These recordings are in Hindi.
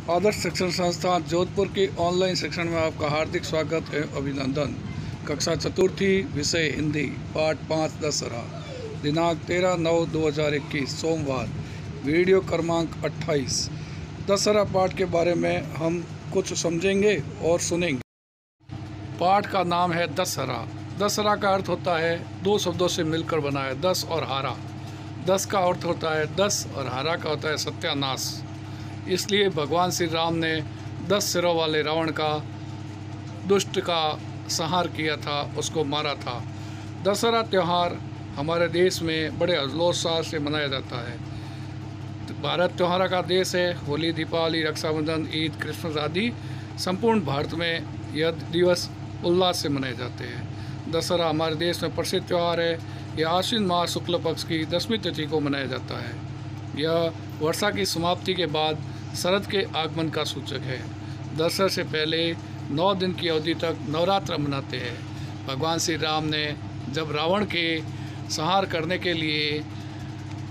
आदर्श शिक्षण संस्थान जोधपुर के ऑनलाइन शिक्षण में आपका हार्दिक स्वागत एवं अभिनंदन। कक्षा चतुर्थी, विषय हिंदी, पाठ 5 दशहरा, दिनांक 13/9/2021 सोमवार, वीडियो क्रमांक 28। दशहरा पाठ के बारे में हम कुछ समझेंगे और सुनेंगे। पाठ का नाम है दशहरा। दशहरा का अर्थ होता है दो शब्दों से मिलकर बना है, दस और हारा। दस का अर्थ होता है 10 और हारा का होता है सत्यानाश। इसलिए भगवान श्री राम ने 10 सिरों वाले रावण का, दुष्ट का संहार किया था, उसको मारा था। दशहरा त्यौहार हमारे देश में बड़े हर्षोल्लास से मनाया जाता है। भारत त्योहारों का देश है। होली, दीपावली, रक्षाबंधन, ईद, क्रिसमस आदि संपूर्ण भारत में यह दिवस उल्लास से मनाए जाते हैं। दशहरा हमारे देश में प्रसिद्ध त्यौहार है। यह आश्विन माह शुक्ल पक्ष की 10वीं तिथि को मनाया जाता है। यह वर्षा की समाप्ति के बाद शरद के आगमन का सूचक है। दशहरा से पहले 9 दिन की अवधि तक नवरात्र मनाते हैं। भगवान श्री राम ने जब रावण के संहार करने के लिए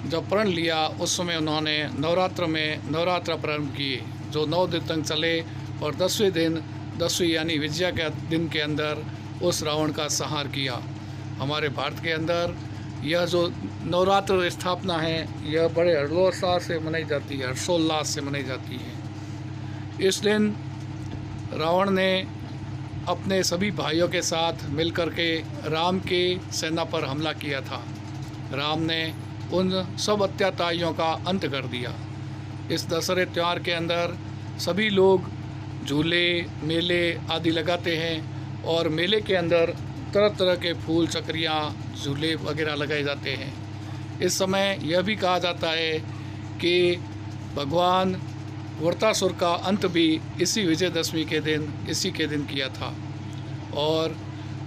जब प्रण लिया, उस समय उन्होंने नवरात्र प्रारंभ किए, जो 9 दिन तक चले और 10वें दिन, 10वीं यानी विजया के दिन के अंदर उस रावण का संहार किया। हमारे भारत के अंदर यह जो नवरात्र स्थापना है, यह बड़े हर्षोल्लास से मनाई जाती है, हर्षोल्लास से मनाई जाती है। इस दिन रावण ने अपने सभी भाइयों के साथ मिलकर के राम के सेना पर हमला किया था। राम ने उन सब अत्याचारियों का अंत कर दिया। इस दशहरे त्यौहार के अंदर सभी लोग झूले, मेले आदि लगाते हैं और मेले के अंदर तरह तरह के फूल, चक्रियाँ, झूले वगैरह लगाए जाते हैं। इस समय यह भी कहा जाता है कि भगवान वृत्रासुर का अंत भी इसी विजयदशमी के दिन, इसी के दिन किया था। और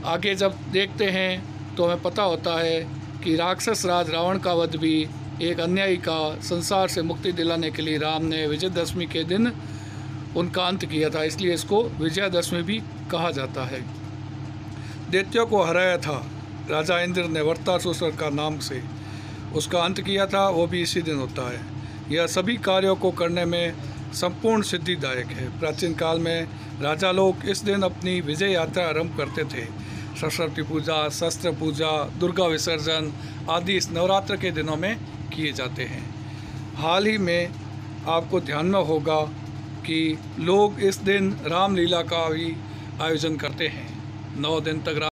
आगे जब देखते हैं तो हमें पता होता है कि राक्षस राज रावण का वध भी एक अन्यायी का संसार से मुक्ति दिलाने के लिए राम ने विजयदशमी के दिन उनका अंत किया था। इसलिए इसको विजयादशमी भी कहा जाता है। दैत्यों को हराया था राजा इंद्र ने वृत्रासुर का नाम से, उसका अंत किया था, वो भी इसी दिन होता है। यह सभी कार्यों को करने में संपूर्ण सिद्धिदायक है। प्राचीन काल में राजा लोग इस दिन अपनी विजय यात्रा आरंभ करते थे। सरस्वती पूजा, शस्त्र पूजा, दुर्गा विसर्जन आदि इस नवरात्र के दिनों में किए जाते हैं। हाल ही में आपको ध्यान में होगा कि लोग इस दिन रामलीला का भी आयोजन करते हैं। 9 दिन तक